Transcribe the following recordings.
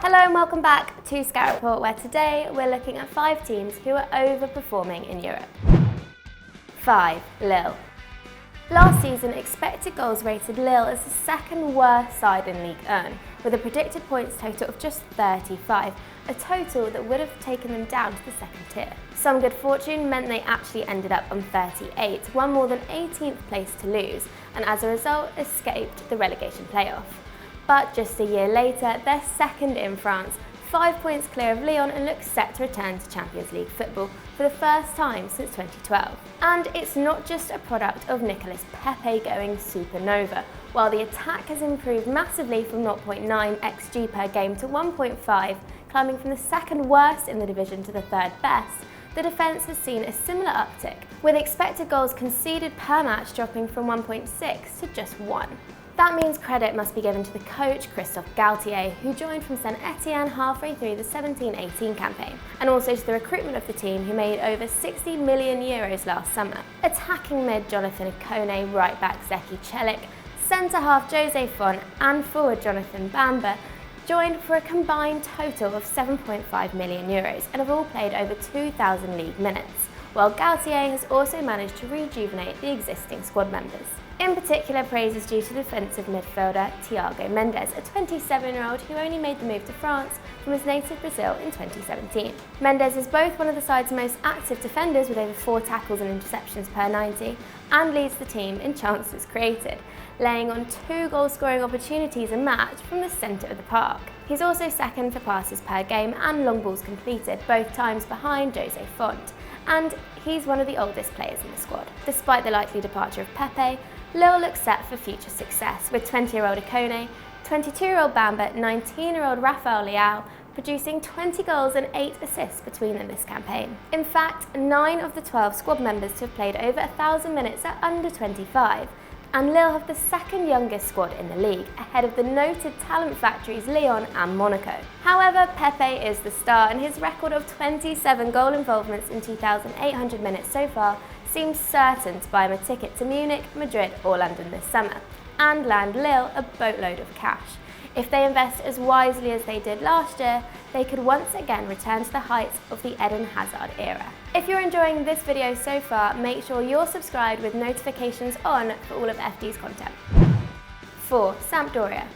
Hello and welcome back to Scout Report, where today we're looking at 5 teams who are overperforming in Europe. 5. Lille. Last season, expected goals rated Lille as the second worst side in Ligue 1, with a predicted points total of just 35, a total that would have taken them down to the second tier. Some good fortune meant they actually ended up on 38, one more than 18th place to lose, and as a result escaped the relegation playoff. But just a year later, they're second in France, 5 points clear of Lyon, and look set to return to Champions League football for the first time since 2012. And it's not just a product of Nicolas Pepe going supernova. While the attack has improved massively from 0.9 XG per game to 1.5, climbing from the second worst in the division to the third best, the defence has seen a similar uptick, with expected goals conceded per match dropping from 1.6 to just 1. That means credit must be given to the coach Christophe Galtier, who joined from Saint Etienne halfway through the 17-18 campaign, and also to the recruitment of the team, who made over €60 million last summer. Attacking mid Jonathan Ikone, right back Zeki Celik, centre half Jose Font and forward Jonathan Bamba joined for a combined total of €7.5 million and have all played over 2,000 league minutes, while Galtier has also managed to rejuvenate the existing squad members. In particular, praise is due to defensive midfielder Thiago Mendes, a 27-year-old who only made the move to France from his native Brazil in 2017. Mendes is both one of the side's most active defenders with over 4 tackles and interceptions per 90, and leads the team in chances created, laying on 2 goal-scoring opportunities a match from the centre of the park. He's also second for passes per game and long balls completed, both times behind Jose Font, and he's one of the oldest players in the squad. Despite the likely departure of Pepe, Lille looks set for future success, with 20-year-old Ikone, 22-year-old Bamba, 19-year-old Rafael Leao producing 20 goals and 8 assists between them this campaign. In fact, 9 of the 12 squad members to have played over 1,000 minutes are under 25, and Lille have the second youngest squad in the league, ahead of the noted talent factories Lyon and Monaco. However, Pepe is the star, and his record of 27 goal involvements in 2,800 minutes so far seems certain to buy him a ticket to Munich, Madrid or London this summer, and land Lille a boatload of cash. If they invest as wisely as they did last year, they could once again return to the heights of the Eden Hazard era. If you're enjoying this video so far, make sure you're subscribed with notifications on for all of FD's content. 4. Sampdoria.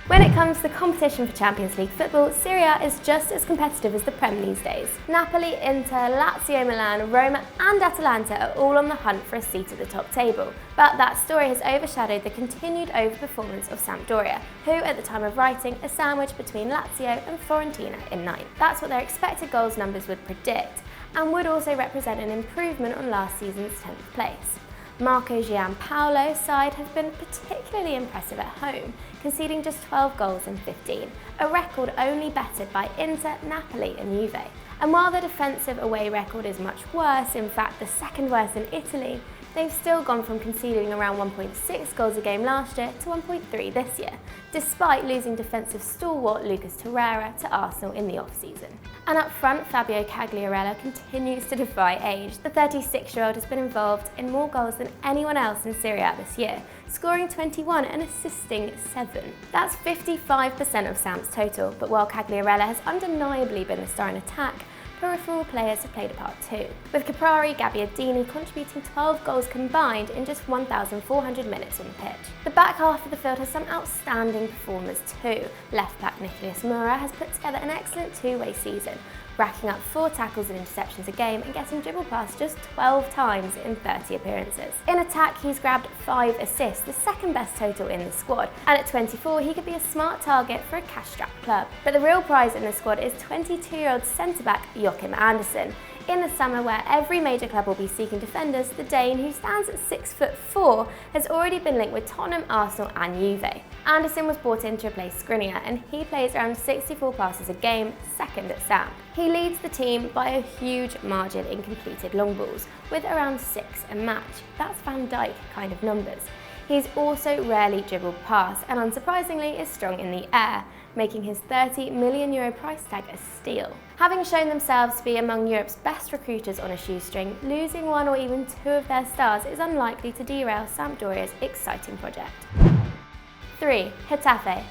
When it comes to the competition for Champions League football, Serie A is just as competitive as the Prem these days. Napoli, Inter, Lazio Milan, Roma and Atalanta are all on the hunt for a seat at the top table, but that story has overshadowed the continued overperformance of Sampdoria, who at the time of writing are sandwiched between Lazio and Fiorentina in 9th. That's what their expected goals numbers would predict, and would also represent an improvement on last season's 10th place. Marco Giampaolo's side have been particularly impressive at home, conceding just 12 goals in 15, a record only bettered by Inter, Napoli and Juve. And while the defensive away record is much worse, in fact the second worst in Italy, they've still gone from conceding around 1.6 goals a game last year to 1.3 this year, despite losing defensive stalwart Lucas Torreira to Arsenal in the off-season. And up front, Fabio Cagliarella continues to defy age. The 36-year-old has been involved in more goals than anyone else in Serie A this year, scoring 21 and assisting 7. That's 55% of Samp's total, but while Cagliarella has undeniably been the star in attack, peripheral players have played a part too, with Caprari Gabbiadini contributing 12 goals combined in just 1,400 minutes on the pitch. The back half of the field has some outstanding performers too. Left-back Nicolas Moura has put together an excellent two-way season, racking up 4 tackles and interceptions a game and getting dribbled past just 12 times in 30 appearances. In attack, he's grabbed 5 assists, the second best total in the squad, and at 24 he could be a smart target for a cash-strapped club. But the real prize in the squad is 22-year-old centre-back Maddison. In the summer, where every major club will be seeking defenders, the Dane, who stands at 6'4", has already been linked with Tottenham, Arsenal and Juve. Anderson was brought in to replace Skriniar, and he plays around 64 passes a game, second at Samp. He leads the team by a huge margin in completed long balls, with around 6 a match. That's Van Dijk kind of numbers. He's also rarely dribbled past, and unsurprisingly is strong in the air, making his €30 million price tag a steal. Having shown themselves to be among Europe's best recruiters on a shoestring, losing 1 or even 2 of their stars is unlikely to derail Sampdoria's exciting project. 3. Getafe.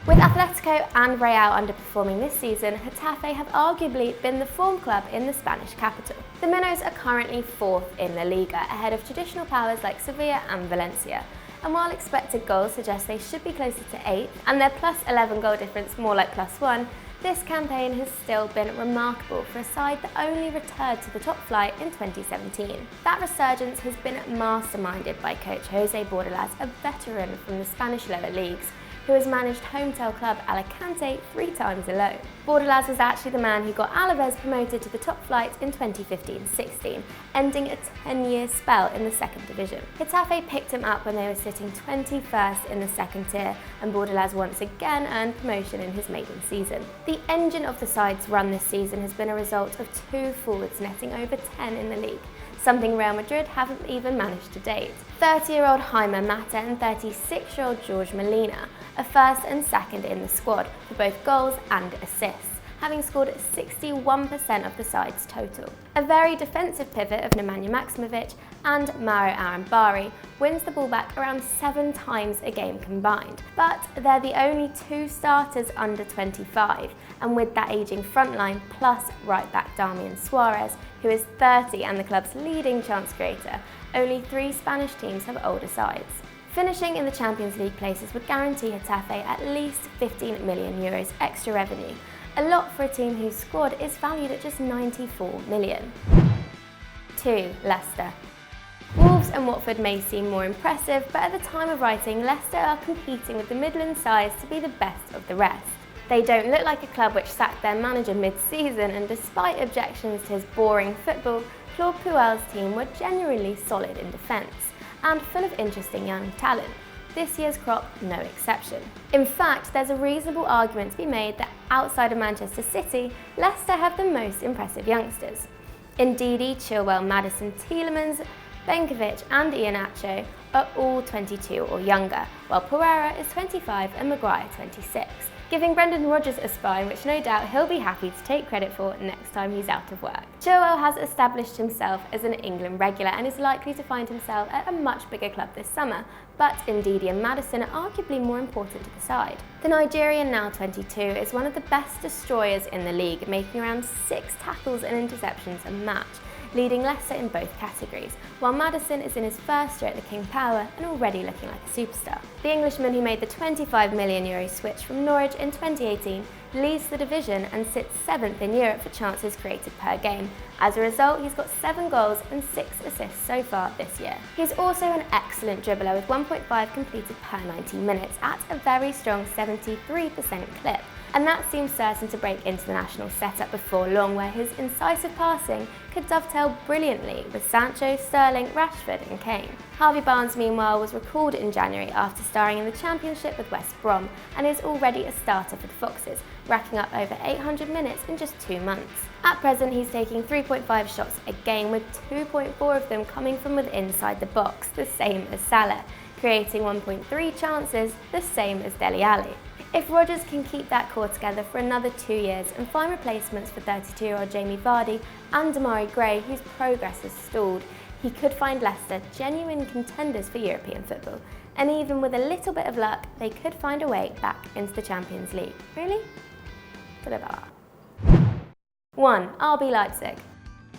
With Atletico and Real underperforming this season, Getafe have arguably been the form club in the Spanish capital. The Minnows are currently 4th in the Liga, ahead of traditional powers like Sevilla and Valencia. And while expected goals suggest they should be closer to 8th, and their plus 11 goal difference more like plus 1, this campaign has still been remarkable for a side that only returned to the top flight in 2017. That resurgence has been masterminded by coach Jose Bordalás, a veteran from the Spanish lower leagues, who has managed hometown club Alicante 3 times alone. Bordalás was actually the man who got Alaves promoted to the top flight in 2015-16, ending a 10-year spell in the second division. Getafe picked him up when they were sitting 21st in the second tier, and Bordalás once again earned promotion in his maiden season. The engine of the side's run this season has been a result of 2 forwards netting over 10 in the league, something Real Madrid haven't even managed to date. 30-year-old Jaime Mata and 36-year-old George Molina are first and second in the squad for both goals and assists, having scored 61% of the side's total. A very defensive pivot of Nemanja Maximovic and Mauro Arambari wins the ball back around 7 times a game combined, but they're the only 2 starters under 25, and with that ageing front line plus right back Damian Suarez, who is 30 and the club's leading chance creator, only 3 Spanish teams have older sides. Finishing in the Champions League places would guarantee Getafe at least €15 million extra revenue, a lot for a team whose squad is valued at just €94 million. 2. Leicester. Wolves and Watford may seem more impressive, but at the time of writing, Leicester are competing with the Midland sides to be the best of the rest. They don't look like a club which sacked their manager mid-season, and despite objections to his boring football, Claude Puel's team were genuinely solid in defence and full of interesting young talent. This year's crop, no exception. In fact, there's a reasonable argument to be made that outside of Manchester City, Leicester have the most impressive youngsters. Ndidi, Chilwell, Maddison, Tielemans, Benkovic and Iheanacho are all 22 or younger, while Pereira is 25 and Maguire 26, giving Brendan Rodgers a spine which no doubt he'll be happy to take credit for next time he's out of work. Chilwell has established himself as an England regular and is likely to find himself at a much bigger club this summer, but Ndidi and Maddison are arguably more important to the side. The Nigerian, now 22, is one of the best destroyers in the league, making around 6 tackles and interceptions a match, leading Leicester in both categories, while Maddison is in his first year at the King Power and already looking like a superstar. The Englishman, who made the €25 million switch from Norwich in 2018, leads the division and sits 7th in Europe for chances created per game. As a result, he's got 7 goals and 6 assists so far this year. He's also an excellent dribbler with 1.5 completed per 90 minutes at a very strong 73% clip. And that seems certain to break into the national setup before long, where his incisive passing could dovetail brilliantly with Sancho, Sterling, Rashford and Kane. Harvey Barnes, meanwhile, was recalled in January after starring in the Championship with West Brom and is already a starter for the Foxes, racking up over 800 minutes in just 2 months. At present, he's taking 3.5 shots a game, with 2.4 of them coming from within inside the box, the same as Salah, creating 1.3 chances, the same as Dele Alli. If Rodgers can keep that core together for another 2 years and find replacements for 32-year-old Jamie Vardy and Damari Gray, whose progress has stalled, he could find Leicester genuine contenders for European football. And even with a little bit of luck, they could find a way back into the Champions League. Really? 1. RB Leipzig.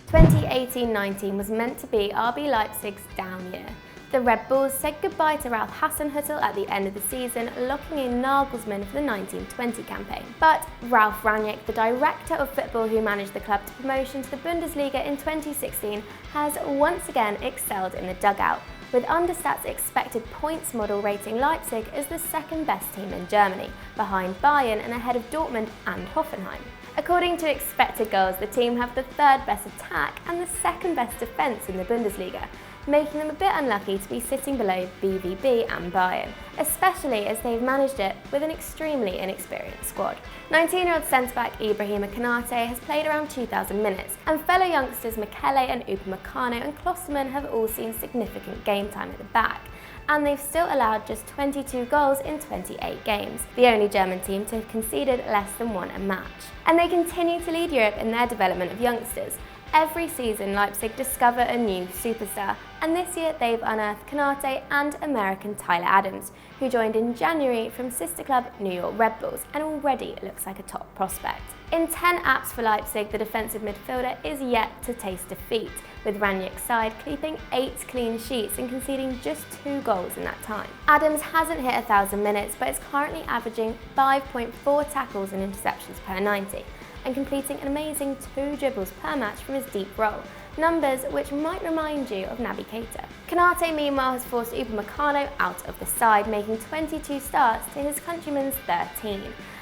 2018-19 was meant to be RB Leipzig's down year. The Red Bulls said goodbye to Ralf Hasenhüttl at the end of the season, locking in Nagelsmann for the 19-20 campaign. But Ralf Rangnick, the director of football who managed the club to promotion to the Bundesliga in 2016, has once again excelled in the dugout, with Understat's expected points model rating Leipzig as the 2nd best team in Germany, behind Bayern and ahead of Dortmund and Hoffenheim. According to expected goals, the team have the 3rd best attack and the 2nd best defence in the Bundesliga, making them a bit unlucky to be sitting below BVB and Bayern, especially as they've managed it with an extremely inexperienced squad. 19-year-old centre-back Ibrahima Konate has played around 2,000 minutes, and fellow youngsters Mekele and Upamecano and Klostermann have all seen significant game time at the back, and they've still allowed just 22 goals in 28 games, the only German team to have conceded less than 1 a match. And they continue to lead Europe in their development of youngsters, Every season, Leipzig discover a new superstar, and this year they've unearthed Konate and American Tyler Adams, who joined in January from sister club New York Red Bulls and already looks like a top prospect. In 10 apps for Leipzig, the defensive midfielder is yet to taste defeat, with Ranić's side keeping 8 clean sheets and conceding just 2 goals in that time. Adams hasn't hit 1,000 minutes, but is currently averaging 5.4 tackles and interceptions per 90. And completing an amazing 2 dribbles per match from his deep role, numbers which might remind you of Naby Keita. Konate meanwhile has forced Upamecano out of the side, making 22 starts to his countryman's 13,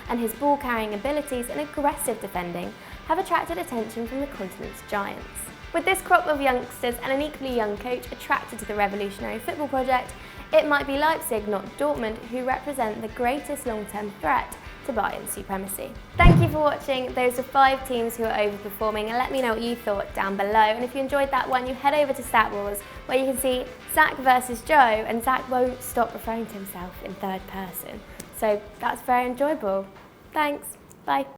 and his ball-carrying abilities and aggressive defending have attracted attention from the continent's giants. With this crop of youngsters and an equally young coach attracted to the revolutionary football project, it might be Leipzig, not Dortmund, who represent the greatest long-term threat to Bayern's supremacy. Thank you for watching. Those are 5 teams who are overperforming, and let me know what you thought down below. And if you enjoyed that one, you head over to Stat Wars, where you can see Zach versus Joe, and Zach won't stop referring to himself in third person. So that's very enjoyable. Thanks. Bye.